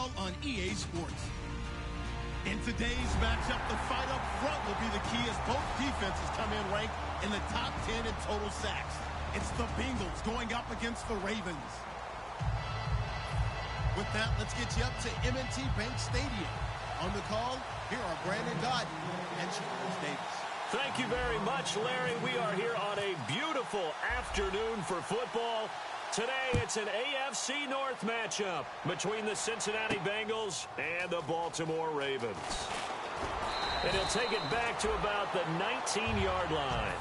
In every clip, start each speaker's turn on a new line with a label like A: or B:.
A: football on EA Sports. In today's matchup, the fight up front will be the key as both defenses come in ranked in the top 10 in total sacks. It's the Bengals going up against the Ravens. With that, let's get you up to M&T Bank Stadium. On the call, here are Brandon Godden and Charles Davis.
B: Thank you very much, Larry. We are here on a beautiful afternoon for football. Today, it's an AFC North matchup between the Cincinnati Bengals and the Baltimore Ravens. And he'll take it back to about the 19-yard line.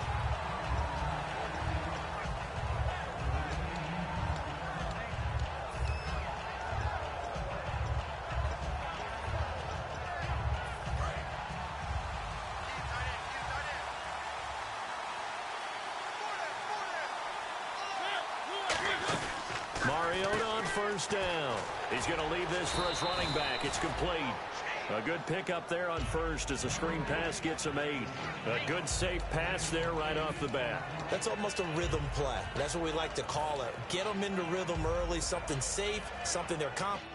B: First down. He's going to leave this for his running back. It's complete. A good pickup there on first as the screen pass gets him 8. A good safe pass there right off the bat.
C: That's almost a rhythm play. That's what we like to call it. Get them into rhythm early, something safe, something they're confident.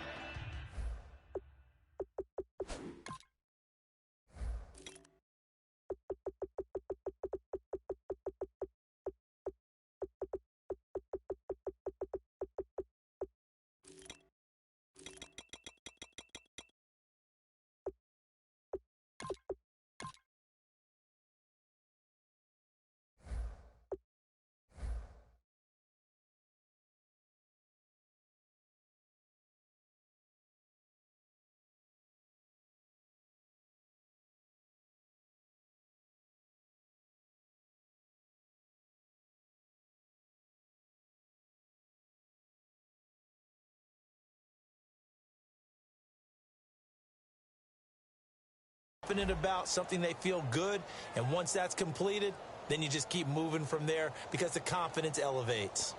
C: About something they feel good, and once that's completed, then you just keep moving from there because the confidence elevates.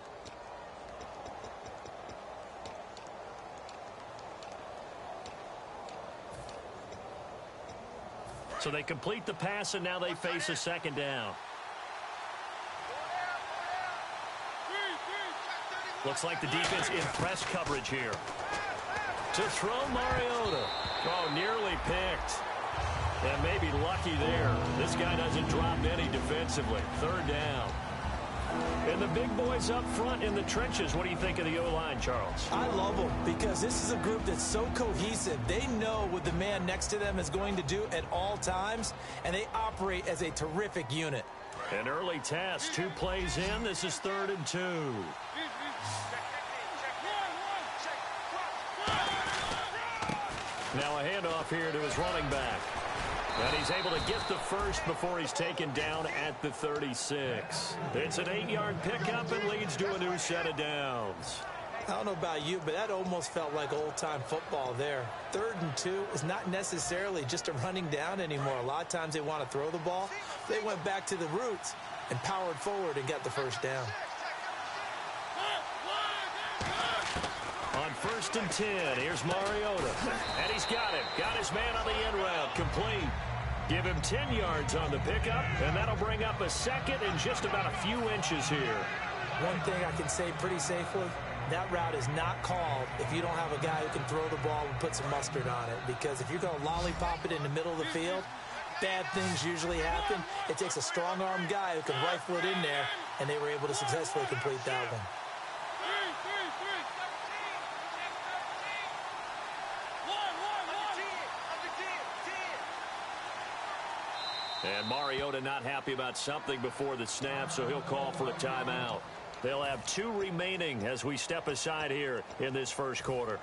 B: So they complete the pass, and now they face a second down. Looks like the defense in press coverage here. To throw Mariota. Oh, nearly picked. And maybe lucky there. This guy doesn't drop any defensively. Third down. And the big boys up front in the trenches. What do you think of the O-line, Charles?
C: I love them because this is a group that's so cohesive. They know what the man next to them is going to do at all times, and they operate as a terrific unit.
B: An early test. 2 plays in. This is 3rd and 2. Now a handoff here to his running back. And he's able to get the first before he's taken down at the 36. It's an 8-yard pickup and leads to a new set of downs.
C: I don't know about you, but that almost felt like old-time football there. 3rd and 2 is not necessarily just a running down anymore. A lot of times they want to throw the ball. They went back to the roots and powered forward and got the first down.
B: On 1st and 10, here's Mariota. And he's got it. Got his man on the end route. Complete. Give him 10 yards on the pickup, and that'll bring up a second and just about a few inches here.
C: One thing I can say pretty safely, that route is not called if you don't have a guy who can throw the ball and put some mustard on it. Because if you're going to lollipop it in the middle of the field, bad things usually happen. It takes a strong-armed guy who can rifle it in there, and they were able to successfully complete that one.
B: And Mariota not happy about something before the snap, so he'll call for a timeout. They'll have 2 remaining as we step aside here in this first quarter.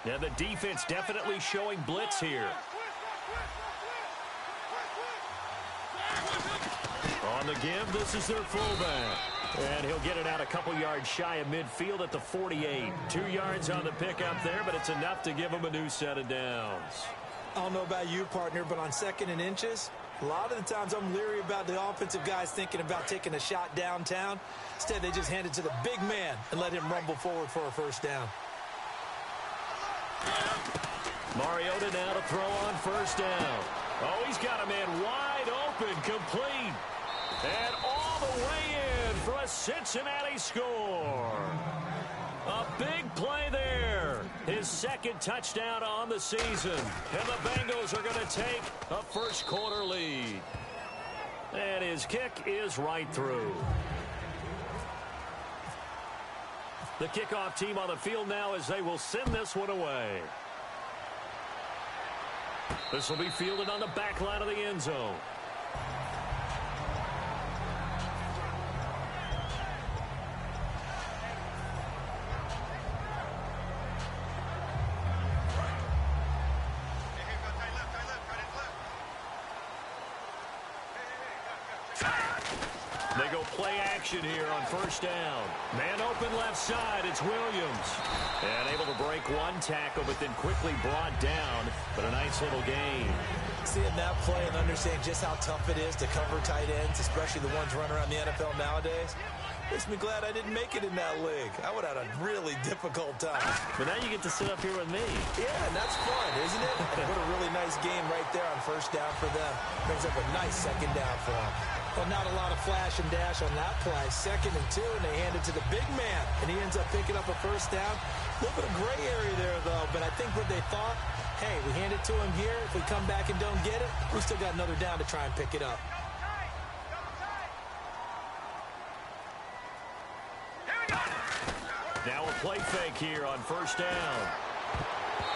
B: Now the defense definitely showing blitz here. On the give, this is their fullback. And he'll get it out a couple yards shy of midfield at the 48. 2 yards on the pickup there, but it's enough to give him a new set of downs.
C: I don't know about you, partner, but on 2nd and inches, a lot of the times I'm leery about the offensive guys thinking about taking a shot downtown. Instead, they just hand it to the big man and let him rumble forward for a first down.
B: Mariota now to throw on 1st down. Oh, he's got a man wide open, complete. And all the way in for a Cincinnati score. A big play there. His second touchdown on the season. And the Bengals are going to take a first quarter lead. And his kick is right through. The kickoff team on the field now as they will send this one away. This will be fielded on the back line of the end zone. They go play action here on first down. Man open left side, it's Williams. And able to break one tackle, but then quickly brought down. But a nice little gain.
C: Seeing that play and understanding just how tough it is to cover tight ends, especially the ones running around the NFL nowadays, makes me glad I didn't make it in that league. I would have had a really difficult time.
B: But now you get to sit up here with me.
C: Yeah, and that's fun, isn't it? And what a really nice game right there on first down for them. Brings up a nice second down for them. Well, not a lot of flash and dash on that play. 2nd and 2, and they hand it to the big man. And he ends up picking up a first down. A little bit of gray area there, though. But I think what they thought, hey, we hand it to him here. If we come back and don't get it, we still got another down to try and pick it up.
B: Now a play fake here on first down.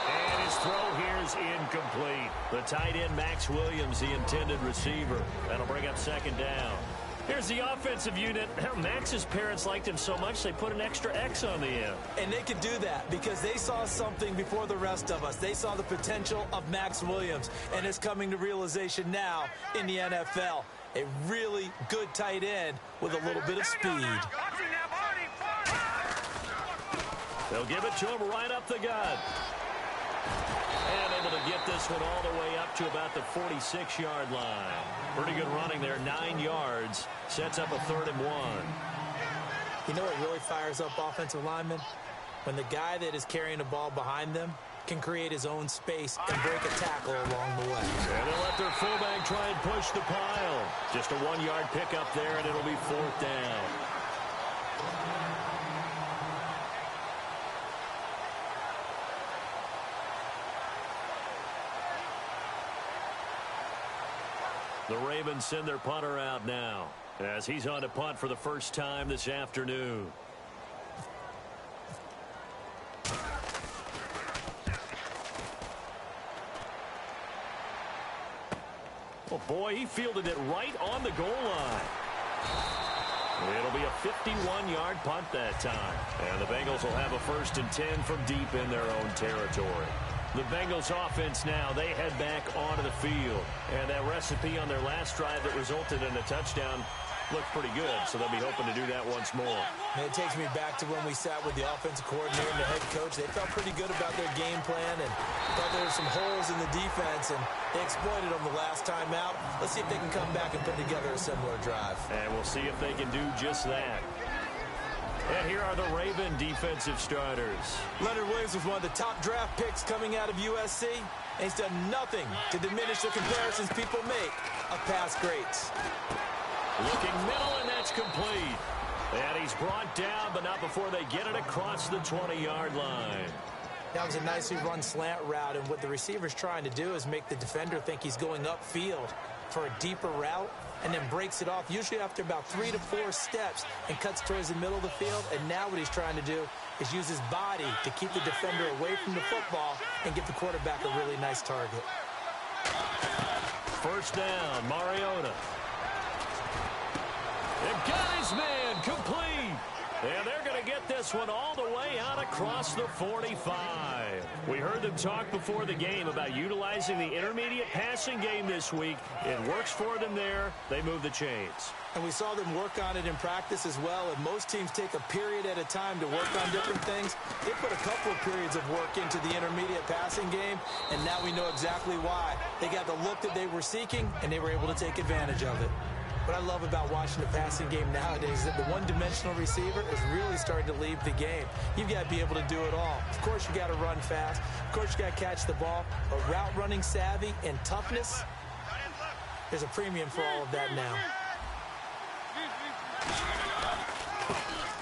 B: And his throw here is incomplete. The tight end, Max Williams, the intended receiver. That'll bring up second down. Here's the offensive unit. Max's parents liked him so much they put an extra X on the end.
C: And they could do that because they saw something before the rest of us. They saw the potential of Max Williams, and it's coming to realization now in the NFL. A really good tight end with a little bit of speed.
B: They'll give it to him right up the gut. And able to get this one all the way up to about the 46-yard line. Pretty good running there, 9 yards. Sets up a 3rd and 1.
C: You know what really fires up offensive linemen? When the guy that is carrying the ball behind them can create his own space and break a tackle along the way.
B: And they'll let their fullback try and push the pile. Just a 1-yard pickup there, and it'll be 4th down. The Ravens send their punter out now as he's on to punt for the first time this afternoon. Oh, boy, he fielded it right on the goal line. It'll be a 51-yard punt that time. And the Bengals will have a 1st and 10 from deep in their own territory. The Bengals offense now, they head back onto the field. And that recipe on their last drive that resulted in a touchdown looked pretty good, so they'll be hoping to do that once more.
C: And it takes me back to when we sat with the offensive coordinator and the head coach. They felt pretty good about their game plan and thought there were some holes in the defense, and they exploited them the last time out. Let's see if they can come back and put together a similar drive.
B: And we'll see if they can do just that. And here are the Raven defensive starters.
C: Leonard Williams was one of the top draft picks coming out of USC, and he's done nothing to diminish the comparisons people make of past greats.
B: Looking middle, and that's complete. And he's brought down, but not before they get it across the 20-yard line.
C: That was a nicely run slant route, and what the receiver's trying to do is make the defender think he's going upfield for a deeper route, and then breaks it off, usually after about 3 to 4 steps, and cuts towards the middle of the field. And now what he's trying to do is use his body to keep the defender away from the football and give the quarterback a really nice target.
B: First down, Mariota. And got his man complete. And they're going to get this one all the way out across the 45. We heard them talk before the game about utilizing the intermediate passing game this week. It works for them there. They move the chains.
C: And we saw them work on it in practice as well. And most teams take a period at a time to work on different things. They put a couple of periods of work into the intermediate passing game, and now we know exactly why. They got the look that they were seeking, and they were able to take advantage of it. What I love about watching the passing game nowadays is that the one-dimensional receiver is really starting to leave the game. You've got to be able to do it all. Of course, you got to run fast. Of course, you got to catch the ball. But route running savvy and toughness, There's a premium for all of that now.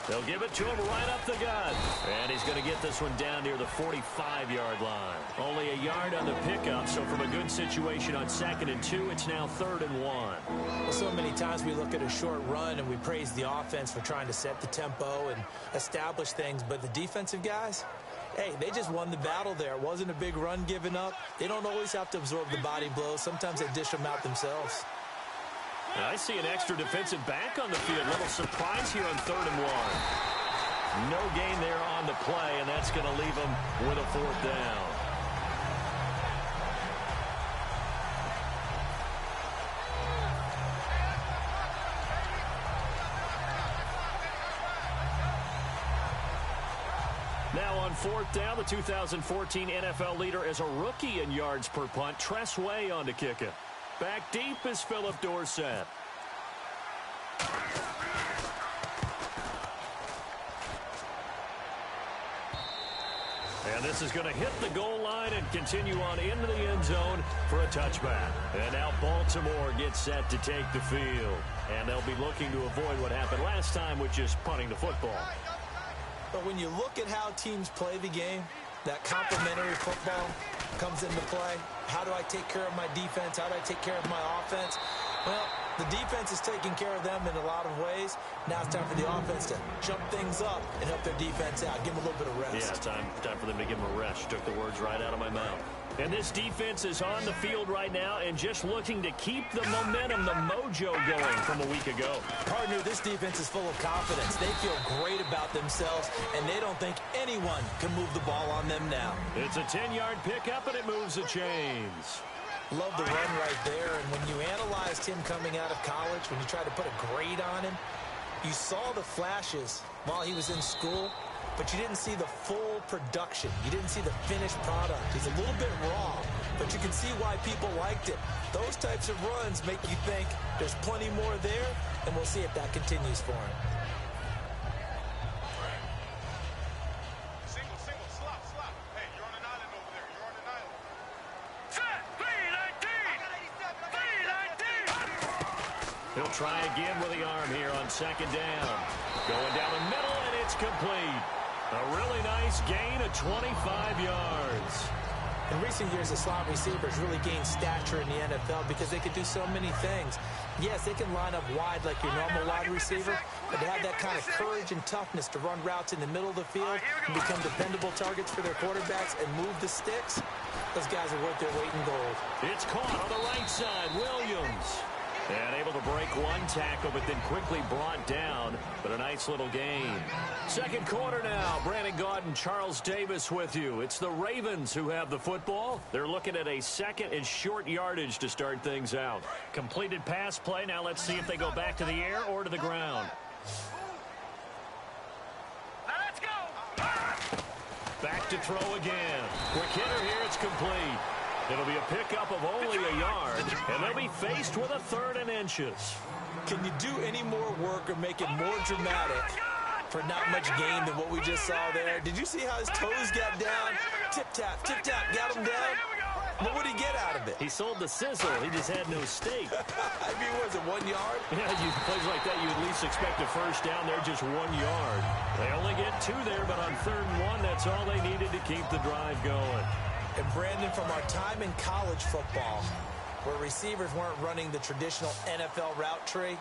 B: They'll give it to him right up the gut. And he's going to get this one down near the 45-yard line. Only a yard on the pickup, so from a good situation on 2nd and 2, it's now 3rd and 1.
C: Well, so many times we look at a short run and we praise the offense for trying to set the tempo and establish things, but the defensive guys, hey, they just won the battle there. It wasn't a big run given up. They don't always have to absorb the body blows. Sometimes they dish them out themselves.
B: I see an extra defensive back on the field. Little surprise here on 3rd and 1. No gain there on the play, and that's going to leave them with a 4th down. Now on 4th down, the 2014 NFL leader as a rookie in yards per punt. Tress Way on to kick it. Back deep is Philip Dorsett. And this is going to hit the goal line and continue on into the end zone for a touchback. And now Baltimore gets set to take the field. And they'll be looking to avoid what happened last time, which is punting the football.
C: But when you look at how teams play the game, that complementary football comes into play. How do I take care of my defense? How do I take care of my offense? Well, the defense is taking care of them in a lot of ways. Now it's time for the offense to jump things up and help their defense out. Give them a little bit of rest.
B: Yeah, time for them to give them a rest. Took the words right out of my mouth. And this defense is on the field right now and just looking to keep the momentum, the mojo going from a week ago.
C: Partner, this defense is full of confidence. They feel great about themselves, and they don't think anyone can move the ball on them now.
B: It's a 10-yard pickup, and it moves the chains.
C: Love the run right there, and when you analyzed him coming out of college, when you tried to put a grade on him, you saw the flashes while he was in school, but you didn't see the full production. You didn't see the finished product. He's a little bit raw, but you can see why people liked it. Those types of runs make you think there's plenty more there, and we'll see if that continues for him.
B: He'll try again with the arm here on 2nd down. Going down the middle, and it's complete. A really nice gain of 25 yards.
C: In recent years, the slot receivers really gained stature in the NFL because they could do so many things. Yes, they can line up wide like your normal wide receiver, but to have that kind of courage and toughness to run routes in the middle of the field and become dependable targets for their quarterbacks and move the sticks, those guys are worth their weight in gold.
B: It's caught on the right side, Williams. And able to break one tackle, but then quickly brought down. But a nice little gain. 2nd quarter now. Brandon Gaudin, Charles Davis with you. It's the Ravens who have the football. They're looking at a 2nd and short yardage to start things out. Completed pass play. Now let's see if they go back to the air or to the ground.
D: Let's go.
B: Back to throw again. Quick hitter here. It's complete. It'll be a pickup of only a yard, and they'll be faced with a 3rd and inches.
C: Can you do any more work or make it more dramatic for not much gain than what we just saw there? Did you see how his toes got down? Tip-tap, got him down. What would he get out of it?
B: He sold the sizzle. He just had no steak.
C: I mean, was it 1 yard?
B: Yeah, plays like that, you at least expect a first down there, just 1 yard. They only get 2 there, but on 3rd and 1, that's all they needed to keep the drive going.
C: And Brandon, from our time in college football, where receivers weren't running the traditional NFL route tree,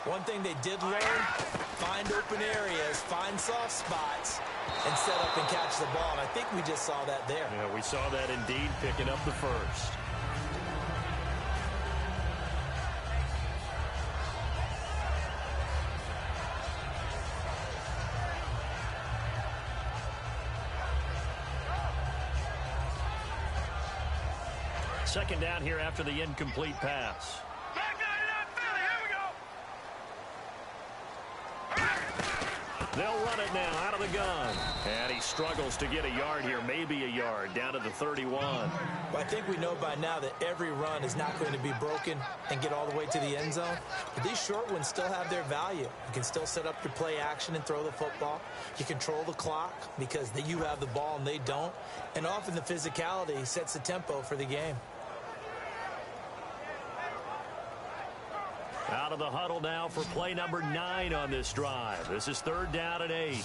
C: one thing they did learn, find open areas, find soft spots, and set up and catch the ball. And I think we just saw that there.
B: Yeah, we saw that indeed, picking up the first. Second down here after the incomplete pass. They'll run it now out of the gun. And he struggles to get a yard here, maybe a yard, down to the 31.
C: Well, I think we know by now that every run is not going to be broken and get all the way to the end zone. But these short ones still have their value. You can still set up your play action and throw the football. You control the clock because you have the ball and they don't. And often the physicality sets the tempo for the game.
B: Out of the huddle now for play number 9 on this drive. This is 3rd down and 8.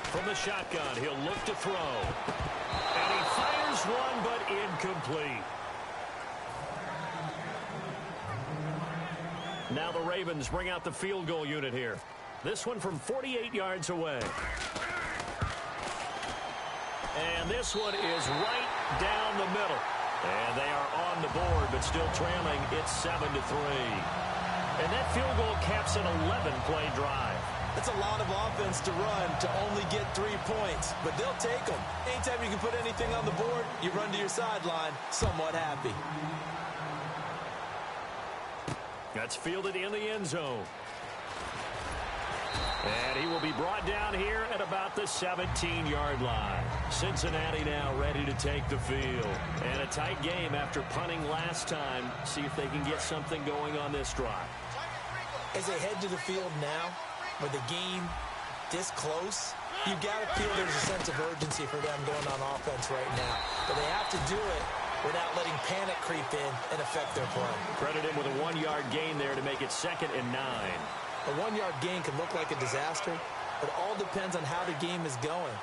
B: From the shotgun, he'll look to throw. And he fires one, but incomplete. Now the Ravens bring out the field goal unit here. This one from 48 yards away. And this one is right down the middle. And they are on the board, but still trailing. It's 7-3. And that field goal caps an 11-play drive.
C: That's a lot of offense to run to only get 3 points, but they'll take them. Anytime you can put anything on the board, you run to your sideline somewhat happy.
B: That's fielded in the end zone. And he will be brought down here at about the 17-yard line. Cincinnati now ready to take the field. And a tight game after punting last time. See if they can get something going on this drive.
C: As they head to the field now, with the game this close, you've got to feel there's a sense of urgency for them going on offense right now. But they have to do it without letting panic creep in and affect their play.
B: Credit him with a 1-yard gain there to make it 2nd and 9.
C: A 1-yard gain can look like a disaster, but all depends on how the game is going.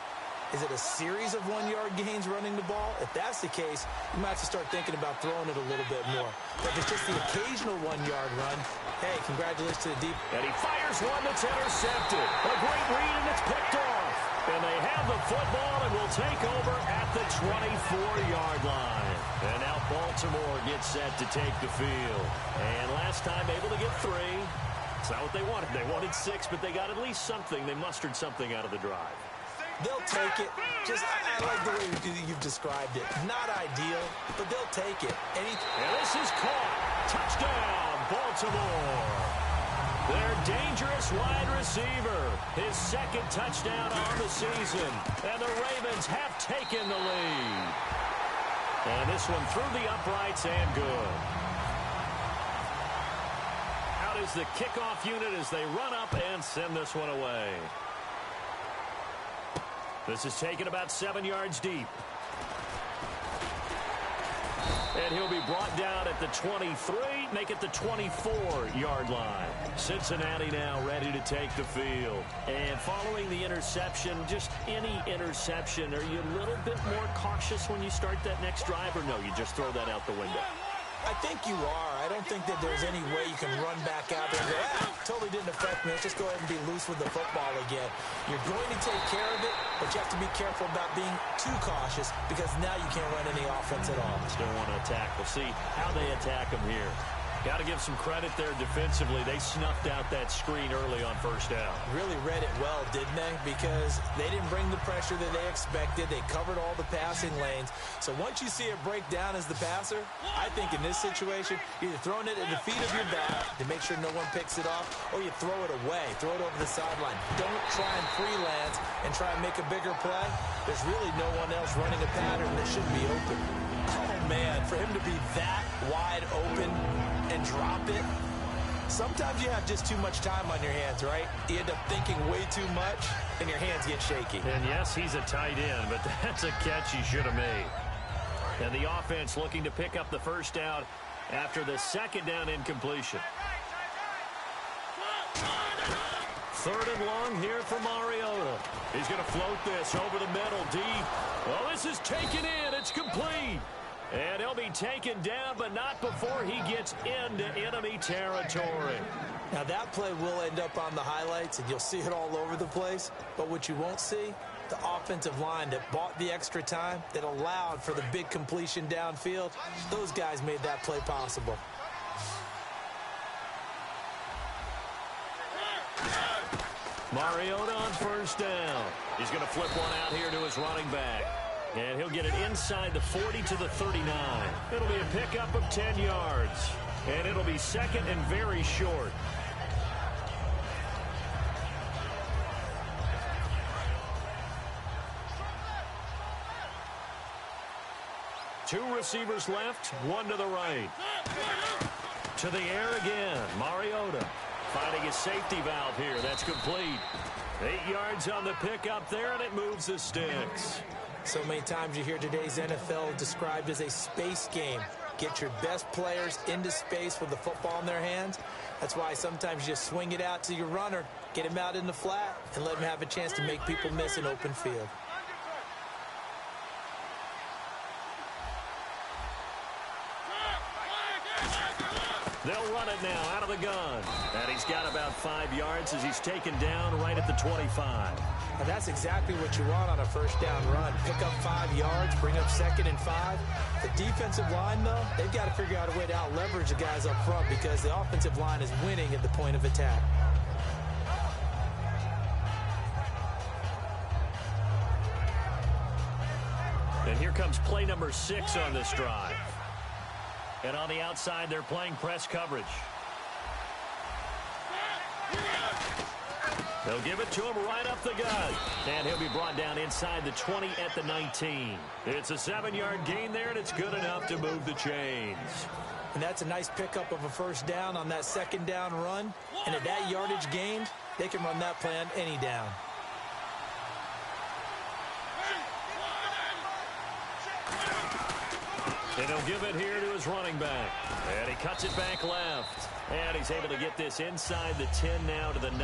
C: Is it a series of 1-yard gains running the ball? If that's the case, you might have to start thinking about throwing it a little bit more. But if it's just the occasional 1-yard run, hey, congratulations to the deep.
B: And he fires one that's intercepted. A great read, and it's picked off. And they have the football and will take over at the 24-yard line. And now Baltimore gets set to take the field. And last time able to get 3. It's not what they wanted. They wanted 6, but they got at least something. They mustered something out of the drive.
C: They'll take it. I like the way you've described it. Not ideal, but they'll take it. And
B: this is caught. Touchdown, Baltimore. Their dangerous wide receiver. His 2nd touchdown on the season. And the Ravens have taken the lead. And this one through the uprights and good. Out is the kickoff unit as they run up and send this one away. This is taken about 7 yards deep. And he'll be brought down at the 23, make it the 24-yard line. Cincinnati now ready to take the field. And following the interception, just any interception, are you a little bit more cautious when you start that next drive, or no, you just throw that out the window?
C: I think you are. I don't think that there's any way you can run back out there and go, totally didn't affect me. Let's just go ahead and be loose with the football again. You're going to take care of it, but you have to be careful about being too cautious because now you can't run any offense at all.
B: Still want to attack. We'll see how they attack them here. Got to give some credit there defensively. They snuffed out that screen early on 1st down.
C: Really read it well, didn't they? Because they didn't bring the pressure that they expected. They covered all the passing lanes. So once you see it break down as the passer, I think in this situation, you're either throwing it at the feet of your back to make sure no one picks it off, or you throw it away, throw it over the sideline. Don't try and freelance and try and make a bigger play. There's really no one else running a pattern that should be open. Oh, man, for him to be that wide open and drop it. Sometimes you have just too much time on your hands, right? You end up thinking way too much, and your hands get shaky.
B: And yes, he's a tight end, but that's a catch he should have made. And the offense looking to pick up the 1st down after the 2nd down incompletion. 3rd and long here for Mariota. He's going to float this over the middle, deep. Well, this is taken in. It's complete. And he'll be taken down, but not before he gets into enemy territory.
C: Now, that play will end up on the highlights, and you'll see it all over the place. But what you won't see, the offensive line that bought the extra time, that allowed for the big completion downfield, those guys made that play possible.
B: Mariota on 1st down. He's going to flip one out here to his running back. And he'll get it inside the 40 to the 39. It'll be a pickup of 10 yards. And it'll be 2nd and very short. Two receivers left, one to the right. To the air again, Mariota finding his safety valve here. That's complete. 8 yards on the pickup there, and it moves the sticks.
C: So many times you hear today's NFL described as a space game. get your best players into space with the football in their hands. That's why sometimes you just swing it out to your runner, get him out in the flat, and let him have a chance to make people miss an open field.
B: They'll run it now out of the gun. And he's got about 5 yards as he's taken down right at the 25.
C: And that's exactly what you want on a first down run. Pick up 5 yards, bring up 2nd and 5. The defensive line, though, they've got to figure out a way to out-leverage the guys up front because the offensive line is winning at the point of attack.
B: And here comes play number 6 on this drive. And on the outside, they're playing press coverage. They'll give it to him right up the gut. And he'll be brought down inside the 20 at the 19. It's a 7-yard gain there, and it's good enough to move the chains.
C: And that's a nice pickup of a first down on that 2nd down run. And at that yardage gained, they can run that play on any down.
B: And he'll give it here to his running back. And he cuts it back left. And he's able to get this inside the 10 now to the 9.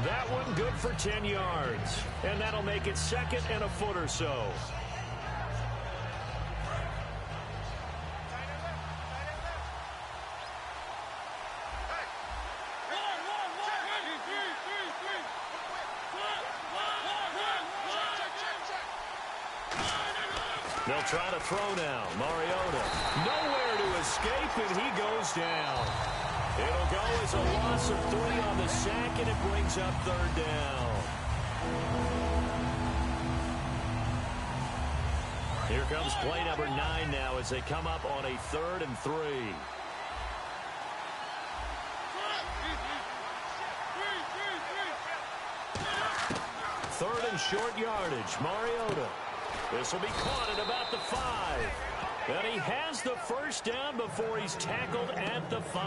B: That one good for 10 yards. And that'll make it 2nd and a foot or so. They'll try to throw now. Mariota nowhere to escape, and he goes down. It'll go as a loss of 3 on the sack, and it brings up 3rd down. Here comes play number 9 now as they come up on a 3rd and 3. Third and short yardage. Mariota. This will be caught at about the 5. And he has the first down before he's tackled at the 5.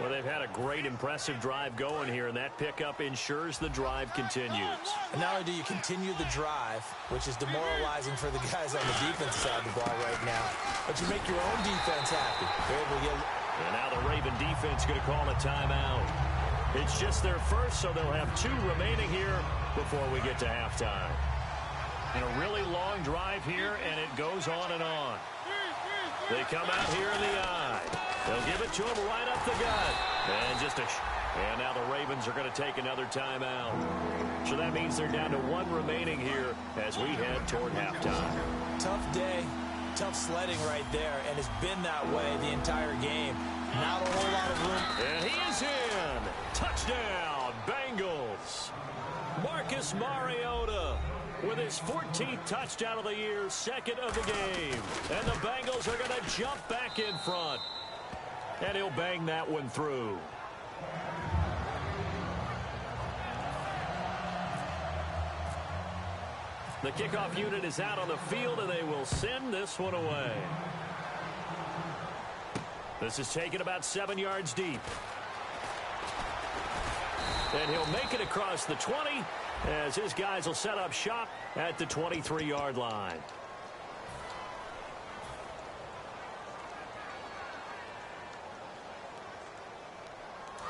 B: Well, they've had a great, impressive drive going here, and that pickup ensures the drive continues.
C: And not only do you continue the drive, which is demoralizing for the guys on the defense side of the ball right now, but you make your own defense happy. They're able to get...
B: And now the Raven defense going to call a timeout. It's just their first, so they'll have 2 remaining here before we get to halftime. And a really long drive here, and it goes on and on. They come out here in the eye. They'll give it to him right up the gut. And now the Ravens are going to take another timeout. So that means they're down to 1 remaining here as we head toward halftime.
C: Tough day, tough sledding right there, and it's been that way the entire game. Not a whole lot of room.
B: And he is in. Touchdown, Bengals. Marcus Mariota with his 14th touchdown of the year, 2nd of the game. And the Bengals are going to jump back in front. And he'll bang that one through. The kickoff unit is out on the field, and they will send this one away. This is taken about 7 yards deep. And he'll make it across the 20 as his guys will set up shop at the 23-yard line.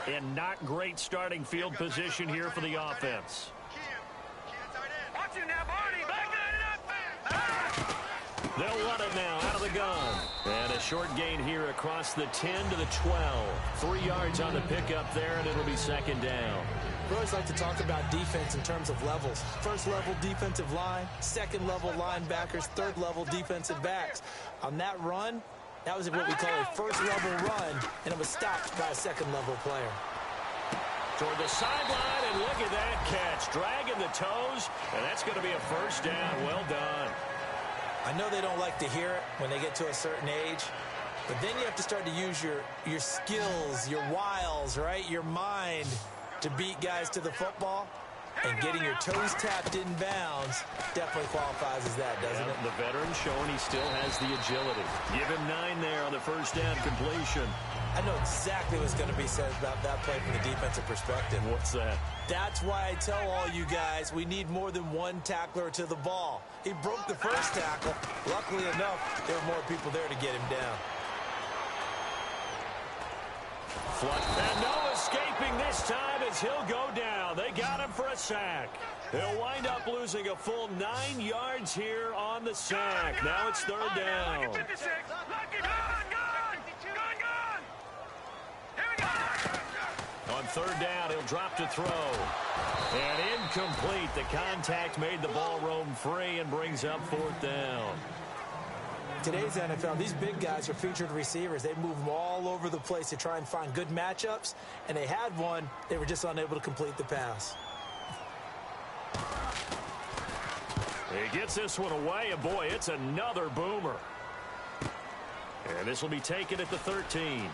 B: And not great starting field position here for the offense.
D: Watch you now, Barney. Back it up.
B: They'll run it now out of the gun. And a short gain here across the 10 to the 12. 3 yards on the pickup there, and it'll be 2nd down.
C: We always like to talk about defense in terms of levels. First level defensive line, 2nd level linebackers, 3rd level defensive backs. On that run, that was what we call a first level run, and it was stopped by a 2nd level player.
B: Toward the sideline, and look at that catch. Dragging the toes, and that's going to be a first down. Well done.
C: I know they don't like to hear it when they get to a certain age, but then you have to start to use your skills, your wiles, right? Your mind to beat guys to the football. And getting your toes tapped in bounds definitely qualifies as that, doesn't it?
B: The veteran showing he still has the agility. Give him 9 there on the first down completion.
C: I know exactly what's going to be said about that play from the defensive perspective.
B: What's that?
C: That's why I tell all you guys we need more than one tackler to the ball. He broke the first tackle. Luckily enough, there were more people there to get him down.
B: And no escaping this time as he'll go down. They got him for a sack. He'll wind up losing a full 9 yards here on the sack. Now it's third down. On third down, he'll drop to throw. And incomplete. The contact made the ball roam free and brings up fourth down.
C: Today's NFL, these big guys are featured receivers. They move them all over the place to try and find good matchups, and they had one. They were just unable to complete the pass.
B: He gets this one away, and boy, it's another boomer. And this will be taken at the 13.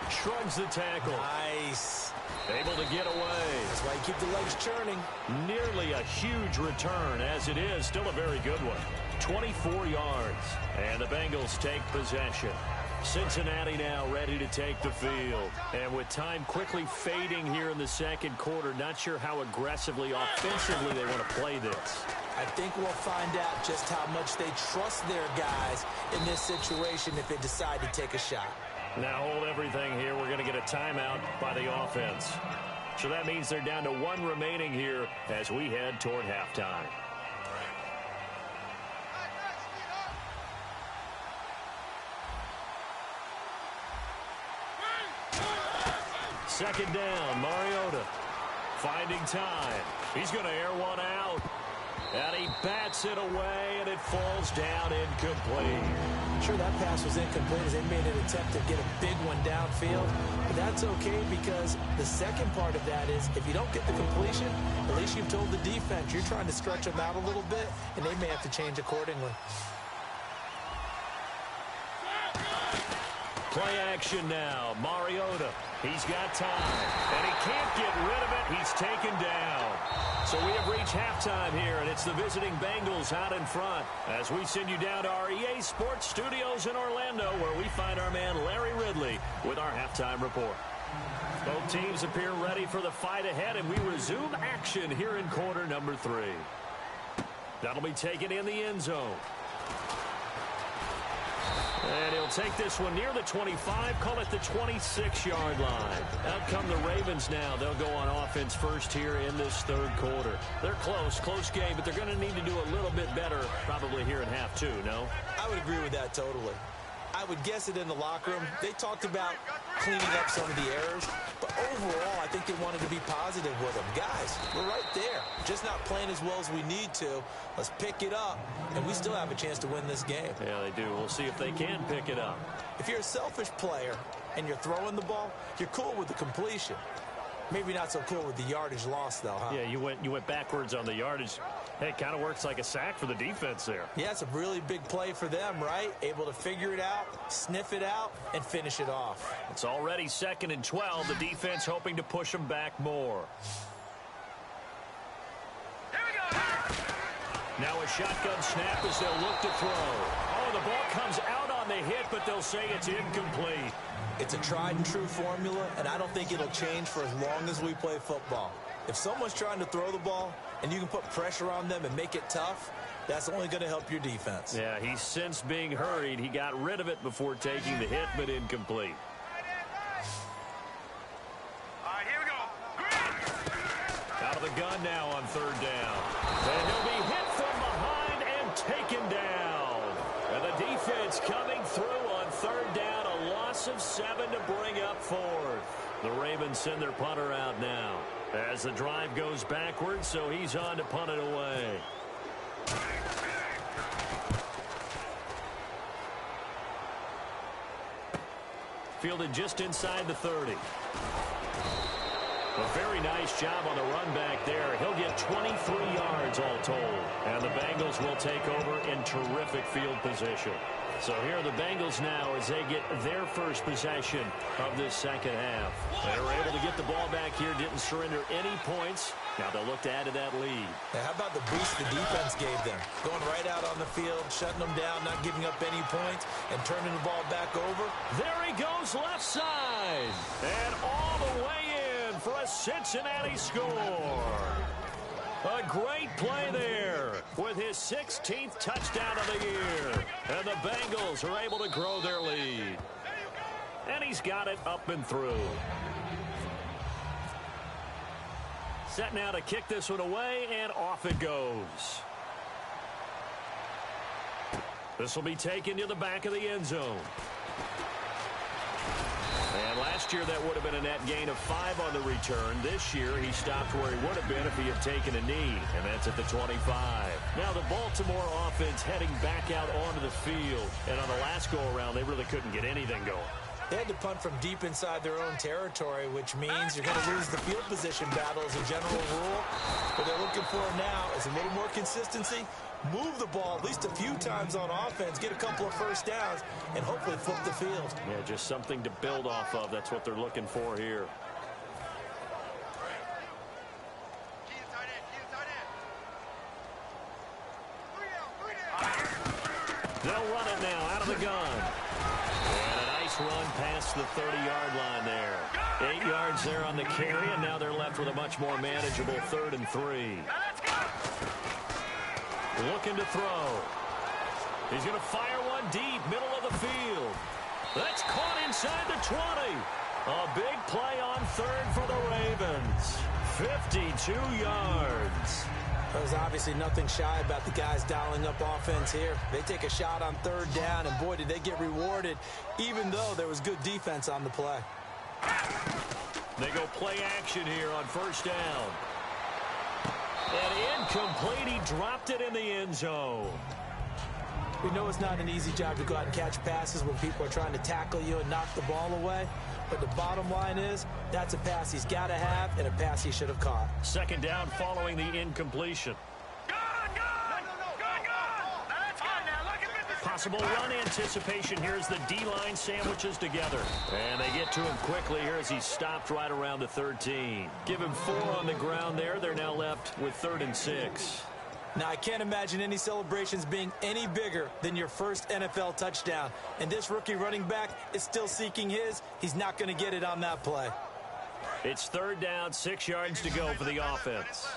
B: Shrugs the tackle.
C: Nice.
B: Able to get away.
C: That's why you keep the legs churning.
B: Nearly a huge return, as it is. Still a very good one. 24 yards. And the Bengals take possession. Cincinnati now ready to take the field. And with time quickly fading here in the second quarter, not sure how aggressively, offensively they want to play this.
C: I think we'll find out just how much they trust their guys in this situation if they decide to take a shot.
B: Now hold everything here. We're going to get a timeout by the offense. So that means they're down to 1 remaining here as we head toward halftime. Second down, Mariota finding time. He's going to air one out. And he bats it away, and it falls down incomplete.
C: Sure, that pass was incomplete as they made an attempt to get a big one downfield. But that's okay because the second part of that is if you don't get the completion, at least you've told the defense you're trying to stretch them out a little bit, and they may have to change accordingly.
B: Play action now. Mariota. He's got time. And he can't get rid of it. He's taken down. So we have reached halftime here, and it's the visiting Bengals out in front as we send you down to our EA Sports Studios in Orlando, where we find our man Larry Ridley with our halftime report. Both teams appear ready for the fight ahead, and we resume action here in quarter number 3. That'll be taken in the end zone. And he'll take this one near the 25, call it the 26-yard line. Out come the Ravens now. They'll go on offense first here in this third quarter. They're close game, but they're going to need to do a little bit better probably here in half 2, no?
C: I would agree with that totally. I would guess it in the locker room. They talked about cleaning up some of the errors, but overall, I think they wanted to be positive with them. Guys, we're right there. Just not playing as well as we need to. Let's pick it up, and we still have a chance to win this game.
B: Yeah, they do. We'll see if they can pick it up.
C: If you're a selfish player and you're throwing the ball, you're cool with the completion. Maybe not so cool with the yardage loss, though, huh?
B: Yeah, you went backwards on the yardage. Hey, it kind of works like a sack for the defense there.
C: Yeah, it's a really big play for them, right? Able to figure it out, sniff it out, and finish it off.
B: It's already 2nd and 12. The defense hoping to push them back more.
D: Here we go.
B: Now a shotgun snap as they'll look to throw. Oh, the ball comes out on the hit, but they'll say it's incomplete.
C: It's a tried-and-true formula, and I don't think it'll change for as long as we play football. If someone's trying to throw the ball and you can put pressure on them and make it tough, that's only going to help your defense.
B: Yeah, he's since being hurried. He got rid of it before taking the hit, but incomplete.
D: All right, here we go. Green.
B: Out of the gun now on third down. And he'll be hit from behind and taken down. And the defense coming through on third down. A loss of 7 to bring up 4th. The Ravens send their punter out now as the drive goes backwards, so he's on to punt it away. Fielded just inside the 30. A very nice job on the run back there. He'll get 23 yards all told. And the Bengals will take over in terrific field position. So here are the Bengals now as they get their first possession of this second half. They were able to get the ball back here, didn't surrender any points. Now they'll look to add to that lead.
C: Now, how about the boost the defense gave them? Going right out on the field, shutting them down, not giving up any points, and turning the ball back over.
B: There he goes left side. And all the way in for a Cincinnati score. A great play there with his 16th touchdown of the year. And the Bengals are able to grow their lead. And he's got it up and through. Set now to kick this one away, and off it goes. This will be taken to the back of the end zone. And last year that would have been a net gain of 5 on the return. This year he stopped where he would have been if he had taken a knee, and that's at the 25. Now the Baltimore offense heading back out onto the field. And on the last go-around, they really couldn't get anything going.
C: They had to punt from deep inside their own territory, which means you're going to lose the field position battle as a general rule. What they're looking for now is a little more consistency, move the ball at least a few times on offense, get a couple of first downs, and hopefully flip the field.
B: Yeah, just something to build off of. That's what they're looking for here. They'll run it now out of the gun. And a nice run past the 30-yard line there. 8 yards there on the carry, and now they're left with a much more manageable 3rd and 3. Looking to throw. He's going to fire one deep, middle of the field. That's caught inside the 20. A big play on 3rd for the Ravens. 52 yards.
C: There's obviously nothing shy about the guys dialing up offense here. They take a shot on 3rd down, and boy, did they get rewarded, even though there was good defense on the play.
B: They go play action here on 1st down. And incomplete. He dropped it in the end zone.
C: We know it's not an easy job to go out and catch passes when people are trying to tackle you and knock the ball away. But the bottom line is, that's a pass he's got to have and a pass he should have caught.
B: 2nd down following the incompletion. Possible run anticipation. Here's the D-line sandwiches together. And they get to him quickly here as he's stopped right around the 13. Give him 4 on the ground there. They're now left with 3rd and 6.
C: Now, I can't imagine any celebrations being any bigger than your first NFL touchdown. And this rookie running back is still seeking his. He's not going to get it on that play.
B: It's 3rd down, 6 yards to go for the offense.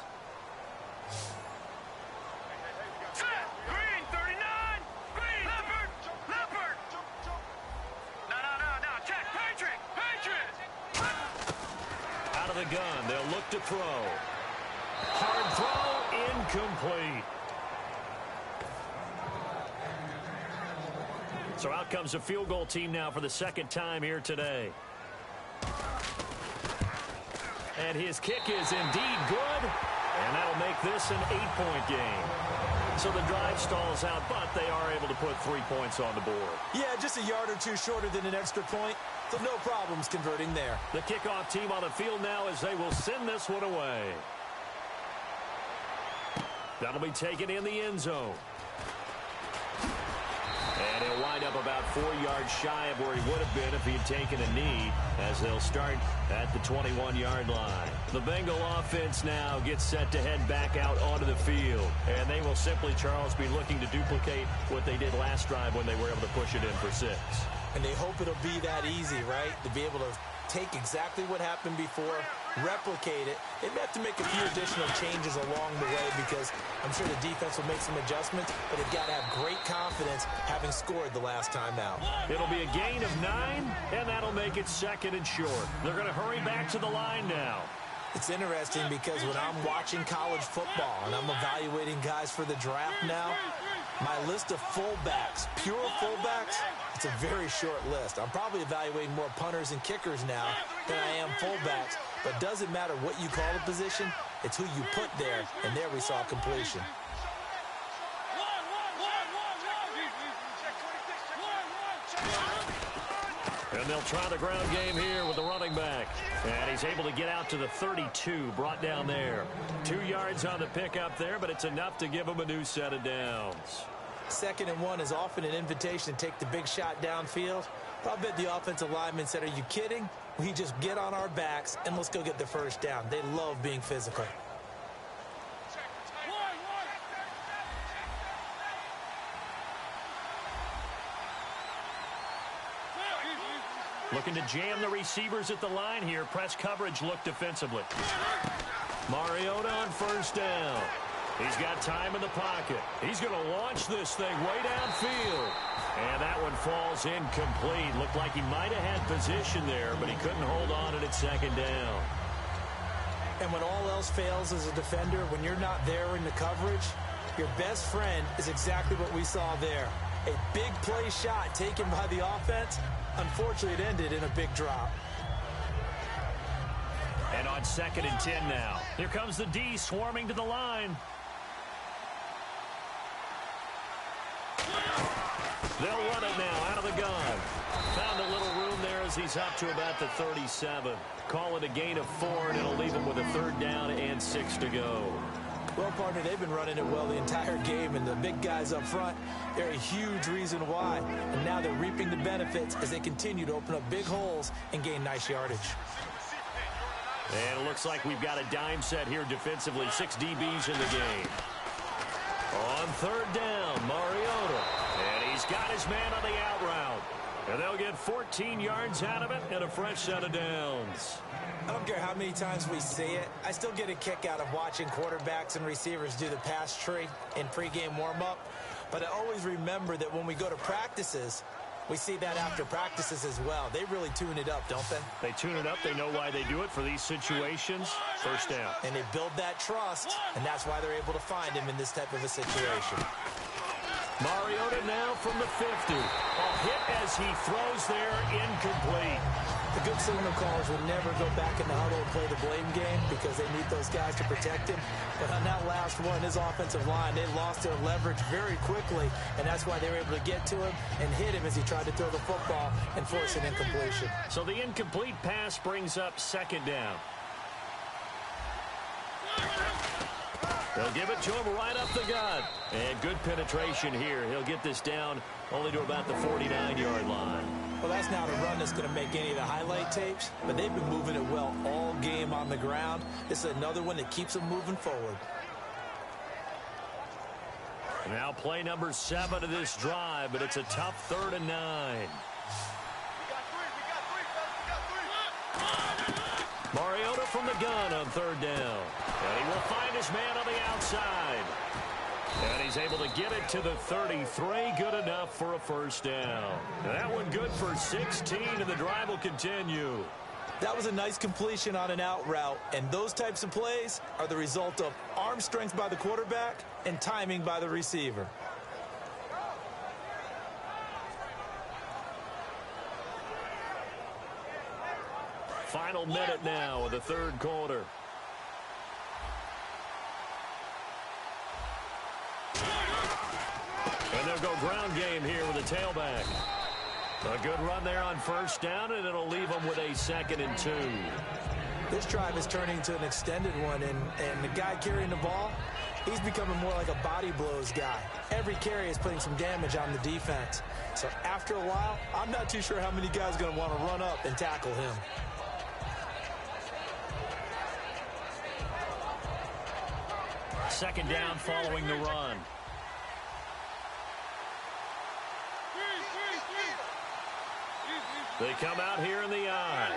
D: Green, 39. Green. Leopard. No. Check. Patriot.
B: Out of the gun. They'll look to throw. Hard throw, incomplete. So out comes the field goal team now for the 2nd time here today. And his kick is indeed good. And that'll make this an 8-point game. So the drive stalls out, but they are able to put 3 points on the board.
C: Yeah, just a yard or two shorter than an extra point. So no problems converting there.
B: The kickoff team on the field now as they will send this one away. That'll be taken in the end zone. And he'll wind up about 4 yards shy of where he would have been if he had taken a knee, as they'll start at the 21-yard line. The Bengal offense now gets set to head back out onto the field. And they will simply, Charles, be looking to duplicate what they did last drive when they were able to push it in for 6.
C: And they hope it'll be that easy, right? To be able to take exactly what happened before, replicate it. They may have to make a few additional changes along the way because I'm sure the defense will make some adjustments, but they've got to have great confidence having scored the last time out.
B: It'll be a gain of 9, and that'll make it 2nd and short. They're going to hurry back to the line now.
C: It's interesting because when I'm watching college football and I'm evaluating guys for the draft now, my list of fullbacks, pure fullbacks, it's a very short list. I'm probably evaluating more punters and kickers now than I am fullbacks, but doesn't matter what you call the position, it's who you put there, and there we saw completion.
B: And they'll try the ground game here with the running back. And he's able to get out to the 32, brought down there. 2 yards on the pickup there, but it's enough to give him a new set of downs.
C: 2nd and 1 is often an invitation to take the big shot downfield. But I bet the offensive lineman said, are you kidding? We just get on our backs and let's go get the first down. They love being physical.
B: Looking to jam the receivers at the line here. Press coverage look defensively. Mariota on 1st down. He's got time in the pocket. He's going to launch this thing way downfield. And that one falls incomplete. Looked like he might have had position there, but he couldn't hold on at 2nd down.
C: And when all else fails as a defender, when you're not there in the coverage, your best friend is exactly what we saw there. A big play shot taken by the offense. Unfortunately, it ended in a big drop.
B: And on 2nd and 10 now. Here comes the D swarming to the line. They'll run it now out of the gun. Found a little room there as he's up to about the 37. Call it a gain of 4, and it'll leave him with a 3rd down and 6 to go.
C: Well, partner, they've been running it well the entire game, and the big guys up front, they're a huge reason why. And now they're reaping the benefits as they continue to open up big holes and gain nice yardage.
B: And it looks like we've got a dime set here defensively. 6 DBs in the game. On 3rd down, Mariota. And he's got his man on the out route. And they'll get 14 yards out of it and a fresh set of downs.
C: I don't care how many times we see it. I still get a kick out of watching quarterbacks and receivers do the pass tree in pregame warm-up. But I always remember that when we go to practices, we see that after practices as well. They really tune it up, don't they?
B: They tune it up. They know why they do it for these situations. 1st down.
C: And they build that trust, and that's why they're able to find him in this type of a situation.
B: Mariota now from the 50. A hit as he throws there, incomplete.
C: The good signal callers will never go back in the huddle and play the blame game because they need those guys to protect him. But on that last one, his offensive line, they lost their leverage very quickly, and that's why they were able to get to him and hit him as he tried to throw the football and force an incompletion.
B: So the incomplete pass brings up 2nd down. They'll give it to him right up the gut. And good penetration here. He'll get this down only to about the 49-yard line.
C: Well, that's not a run that's going to make any of the highlight tapes, but they've been moving it well all game on the ground. This is another one that keeps them moving forward.
B: Now play number 7 of this drive, but it's a tough 3rd and 9. Mariota from the gun on 3rd down. And he will find his man on the outside. And he's able to get it to the 33. Good enough for a 1st down. That one good for 16, and the drive will continue.
C: That was a nice completion on an out route, and those types of plays are the result of arm strength by the quarterback and timing by the receiver.
B: Final minute now of the 3rd quarter. And they'll go ground game here with a tailback. A good run there on 1st down, and it'll leave them with a 2nd and 2.
C: This drive is turning to an extended one, and the guy carrying the ball, he's becoming more like a body blows guy. Every carry is putting some damage on the defense. So after a while, I'm not too sure how many guys are going to want to run up and tackle him.
B: Second down following the run. They come out here in the eye.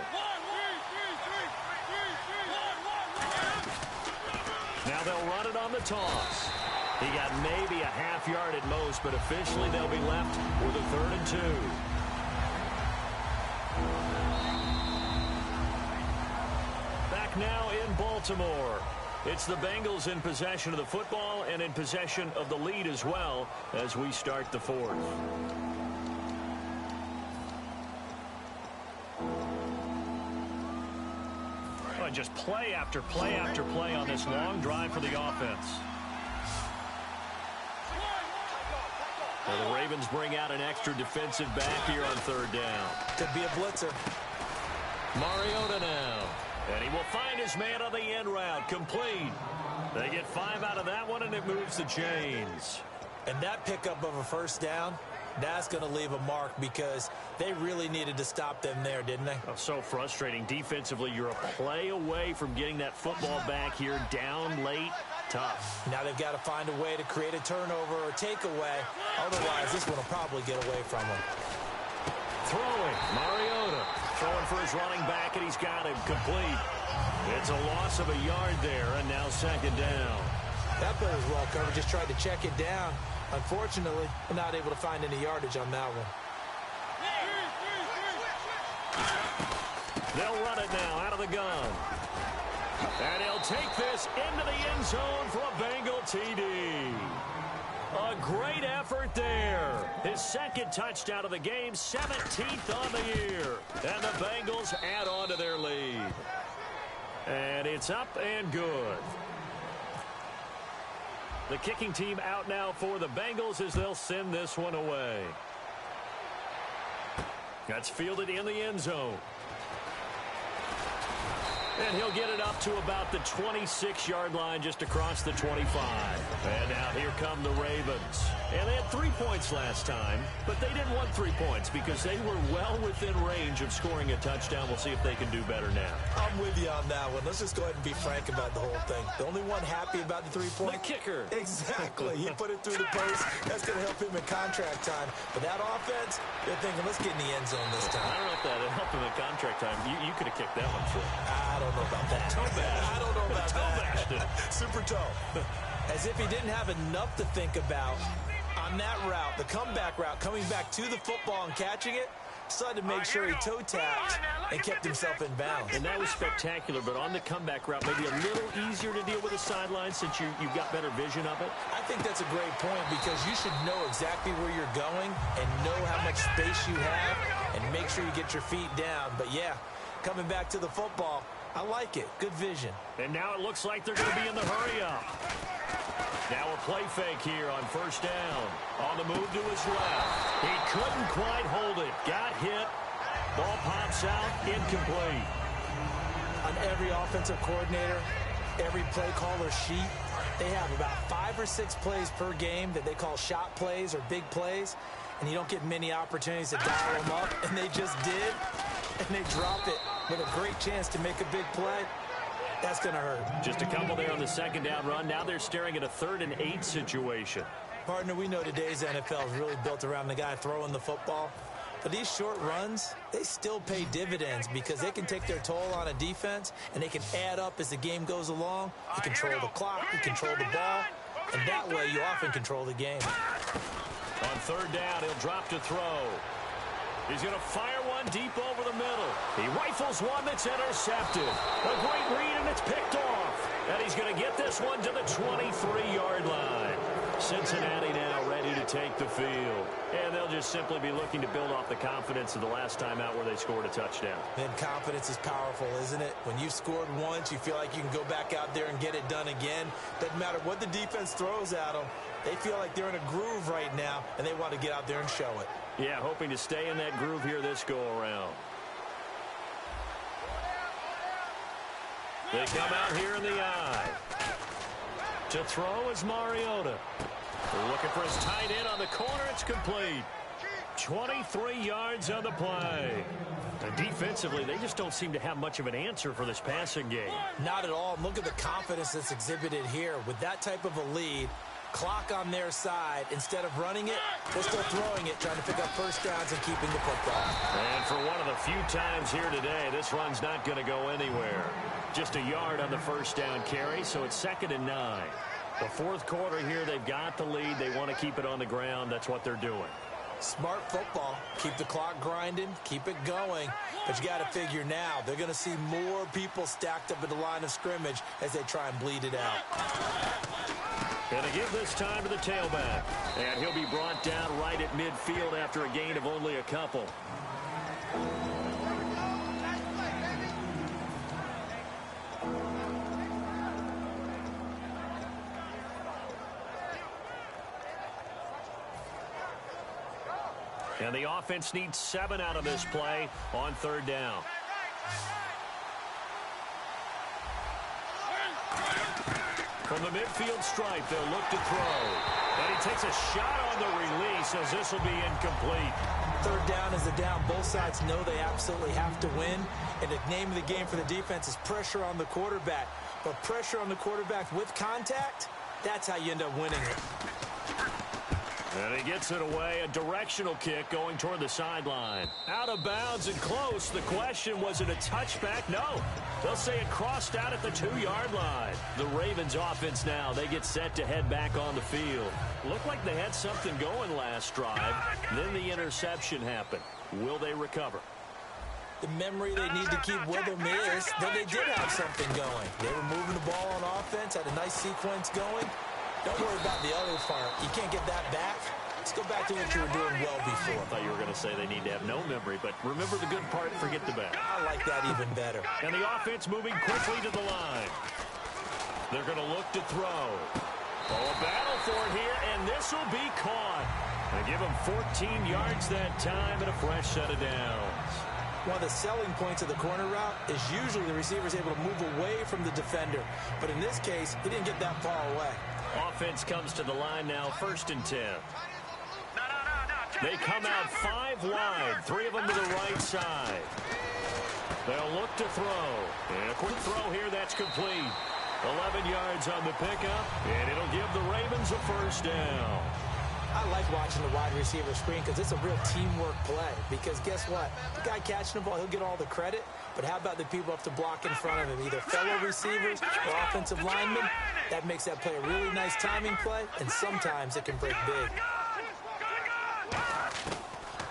B: Now they'll run it on the toss. He got maybe a half yard at most, but officially they'll be left with a 3rd and 2. Back now in Baltimore. It's the Bengals in possession of the football and in possession of the lead as well as we start the 4th. Well, just play after play after play on this long drive for the offense. Well, the Ravens bring out an extra defensive back here on 3rd down.
C: Could be a blitzer.
B: Mariota now. And he will find his man on the end route. Complete. They get 5 out of that one, and it moves the chains.
C: And that pickup of a first down, that's going to leave a mark because they really needed to stop them there, didn't they?
B: Oh, so frustrating. Defensively, you're a play away from getting that football back here, down late. Tough.
C: Now they've got to find a way to create a turnover or takeaway. Otherwise, this one will probably get away from them.
B: Throwing, Mariota. Throwing for his running back, and he's got him complete. It's a loss of a yard there, and now second down.
C: That play was well covered. Just tried to check it down. Unfortunately, we're not able to find any yardage on that one.
B: They'll run it now out of the gun. And he'll take this into the end zone for a Bengal TD. A great effort there. His second touchdown of the game, 17th on the year. And the Bengals add on to their lead. And it's up and good. The kicking team out now for the Bengals as they'll send this one away. That's fielded in the end zone. And he'll get it up to about the 26-yard line just across the 25. And now here come the Ravens. And they had 3 points last time, but they didn't want 3 points because they were well within range of scoring a touchdown. We'll see if they can do better now.
C: I'm with you on that one. Let's just go ahead and be frank about the whole thing. The only one happy about the 3-point?
B: The kicker.
C: Exactly. He put it through the post. That's going to help him in contract time. But that offense, they're thinking, let's get in the end zone this time.
B: I don't know if that helped him in contract time. You could have kicked that one through.
C: I don't know about that.
B: Toe bash.
C: I don't know about
B: toe bashed it.
C: Super toe. As if he didn't have enough to think about on that route, the comeback route, coming back to the football and catching it, decided to make sure he toe tapped and kept himself in bounds.
B: And that was spectacular, but on the comeback route, maybe a little easier to deal with the sideline since you've got better vision of it.
C: I think that's a great point because you should know exactly where you're going and know how much space you have and make sure you get your feet down. But yeah, coming back to the football, I like it. Good vision.
B: And now it looks like they're going to be in the hurry-up. Now a play fake here on first down. On the move to his left. He couldn't quite hold it. Got hit. Ball pops out. Incomplete.
C: On every offensive coordinator, every play caller sheet, they have about 5 or 6 plays per game that they call shot plays or big plays. And you don't get many opportunities to dial them up. And they just did. And they drop it with a great chance to make a big play. That's going to hurt.
B: Just a couple there on the second down run. Now they're staring at a 3rd and 8 situation.
C: Partner, we know today's NFL is really built around the guy throwing the football. But these short runs, they still pay dividends because they can take their toll on a defense and they can add up as the game goes along. You control the clock, you control the ball, and that way you often control the game.
B: On third down, he'll drop to throw. He's going to fire one deep over the middle. He rifles one that's intercepted. A great read, and it's picked off. And he's going to get this one to the 23-yard line. Cincinnati now ready to take the field. And they'll just simply be looking to build off the confidence of the last time out where they scored a touchdown.
C: Then confidence is powerful, isn't it? When you've scored once, you feel like you can go back out there and get it done again. Doesn't matter what the defense throws at them. They feel like they're in a groove right now, and they want to get out there and show it.
B: Yeah, hoping to stay in that groove here this go-around. They come out here in the eye. To throw is Mariota. They're looking for his tight end on the corner. It's complete. 23 yards on the play. And defensively, they just don't seem to have much of an answer for this passing game.
C: Not at all. Look at the confidence that's exhibited here. With that type of a lead, clock on their side, instead of running it, they're still throwing it, trying to pick up first downs and keeping the football.
B: And for one of the few times here today, this run's not going to go anywhere. Just a yard on the first down carry, so it's 2nd and 9. The fourth quarter here, they've got the lead. They want to keep it on the ground. That's what they're doing.
C: Smart football. Keep the clock grinding. Keep it going. But you got to figure now, they're going to see more people stacked up at the line of scrimmage as they try and bleed it out.
B: Going to give this time to the tailback. And he'll be brought down right at midfield after a gain of only a couple. And the offense needs 7 out of this play on third down. From the midfield stripe, they'll look to throw. And he takes a shot on the release as this will be incomplete.
C: Third down is the down. Both sides know they absolutely have to win. And the name of the game for the defense is pressure on the quarterback. But pressure on the quarterback with contact, that's how you end up winning it.
B: And he gets it away, a directional kick going toward the sideline. Out of bounds and close. The question, was it a touchback? No. They'll say it crossed out at the 2-yard line. The Ravens offense now, they get set to head back on the field. Looked like they had something going last drive. Then the interception happened. Will they recover?
C: The memory they need to keep with them is that they did have something going. They were moving the ball on offense, had a nice sequence going. Don't worry about the other part. You can't get that back. Let's go back to what you were doing well before.
B: I thought you were going to say they need to have no memory, but remember the good part, forget the bad.
C: I like that even better.
B: And the offense moving quickly to the line. They're going to look to throw. Oh, a battle for it here, and this will be caught. They give him 14 yards that time and a fresh set of downs.
C: One of the selling points of the corner route is usually the receiver is able to move away from the defender. But in this case, he didn't get that far away.
B: Offense comes to the line now, 1st and 10. They come out 5 wide, 3 of them to the right side. They'll look to throw. And a quick throw here, that's complete. 11 yards on the pickup, and it'll give the Ravens a first down.
C: I like watching the wide receiver screen because it's a real teamwork play. Because guess what? The guy catching the ball, he'll get all the credit. But how about the people up to block in front of him? Either fellow receivers or offensive linemen. That makes that play a really nice timing play, and sometimes it can break big.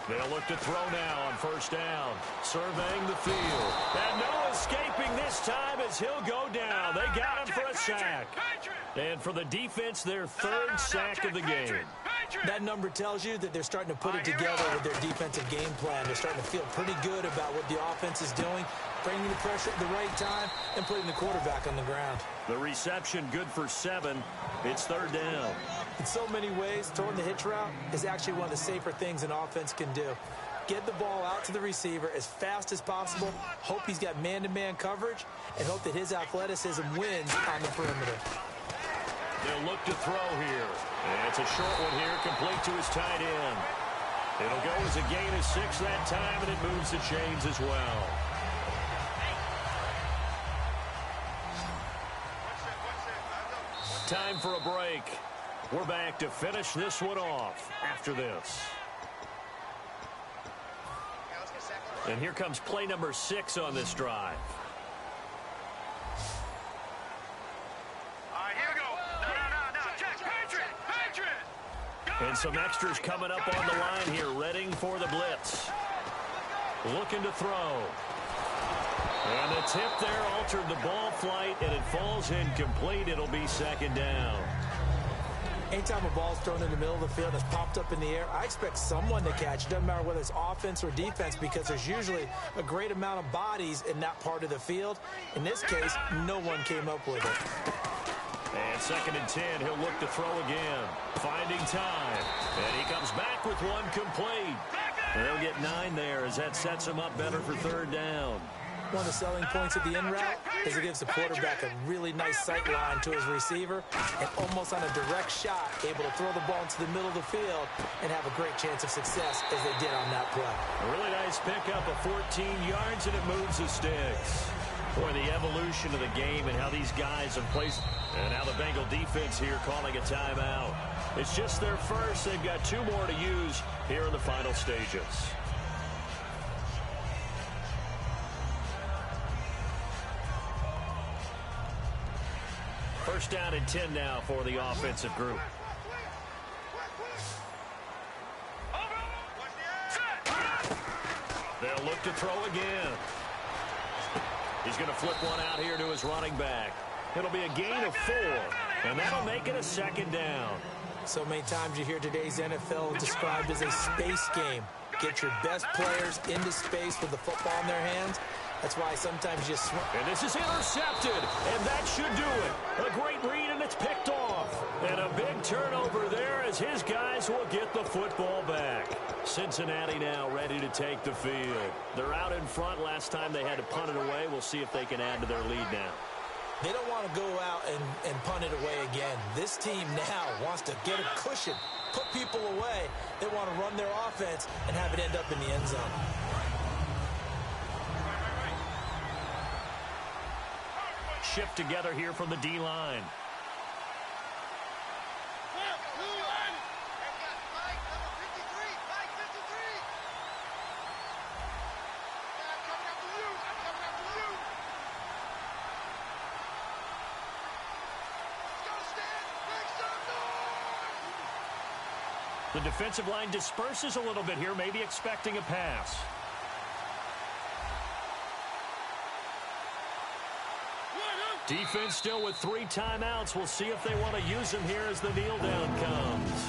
B: They'll look to throw now on 1st down. Surveying the field. And no escaping this time as he'll go down. They got him for a sack. And for the defense, their 3rd sack of the game.
C: That number tells you that they're starting to put it together with their defensive game plan. They're starting to feel pretty good about what the offense is doing, bringing the pressure at the right time, and putting the quarterback on the ground.
B: The reception good for 7. It's 3rd down.
C: In so many ways, throwing the hitch route is actually one of the safer things an offense can do. Get the ball out to the receiver as fast as possible, hope he's got man-to-man coverage, and hope that his athleticism wins on the perimeter.
B: They'll look to throw here. And it's a short one here, complete to his tight end. It'll go as a gain of 6 that time, and it moves the chains as well. Time for a break. We're back to finish this one off after this. And here comes play number 6 on this drive. And some extras coming up on the line here, readying for the blitz. Looking to throw. And the tip there altered the ball flight, and it falls incomplete. It'll be 2nd down.
C: Anytime a ball's thrown in the middle of the field and it's popped up in the air, I expect someone to catch. It doesn't matter whether it's offense or defense, because there's usually a great amount of bodies in that part of the field. In this case, no one came up with it.
B: And 2nd and 10, he'll look to throw again. Finding time. And he comes back with one complete. And they'll get 9 there as that sets him up better for 3rd down.
C: One of the selling points of the in route is it gives the quarterback a really nice sight line to his receiver, and almost on a direct shot, able to throw the ball into the middle of the field and have a great chance of success as they did on that play.
B: A really nice pickup of 14 yards, and it moves the sticks. Boy, the evolution of the game and how these guys have placed. And now the Bengal defense here calling a timeout. It's just their first. They've got 2 more to use here in the final stages. First down and 10 now for the offensive group. They'll look to throw again. He's going to flip one out here to his running back. It'll be a gain of 4, and that'll make it a 2nd down.
C: So many times you hear today's NFL described as a space game. Get your best players into space with the football in their hands. That's why sometimes you swing.
B: And this is intercepted, and that should do it. A great read, and it's picked off. And a big turnover there as his guys will get the football back. Cincinnati now ready to take the field. They're out in front. Last time they had to punt it away. We'll see if they can add to their lead now.
C: They don't want to go out and punt it away again. This team now wants to get a cushion, put people away. They want to run their offense and have it end up in the end zone.
B: Shift together here from the D-line. The defensive line disperses a little bit here, maybe expecting a pass. Defense still with 3 timeouts. We'll see if they want to use them here as the kneel down comes.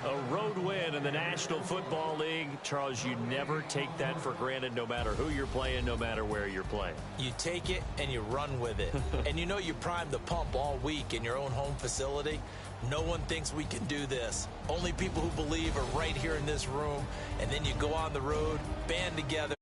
B: A road win in the National Football League. Charles, you never take that for granted, no matter who you're playing, no matter where you're playing.
C: You take it and you run with it. And you know you primed the pump all week in your own home facility. No one thinks we can do this. Only people who believe are right here in this room. And then you go on the road, band together.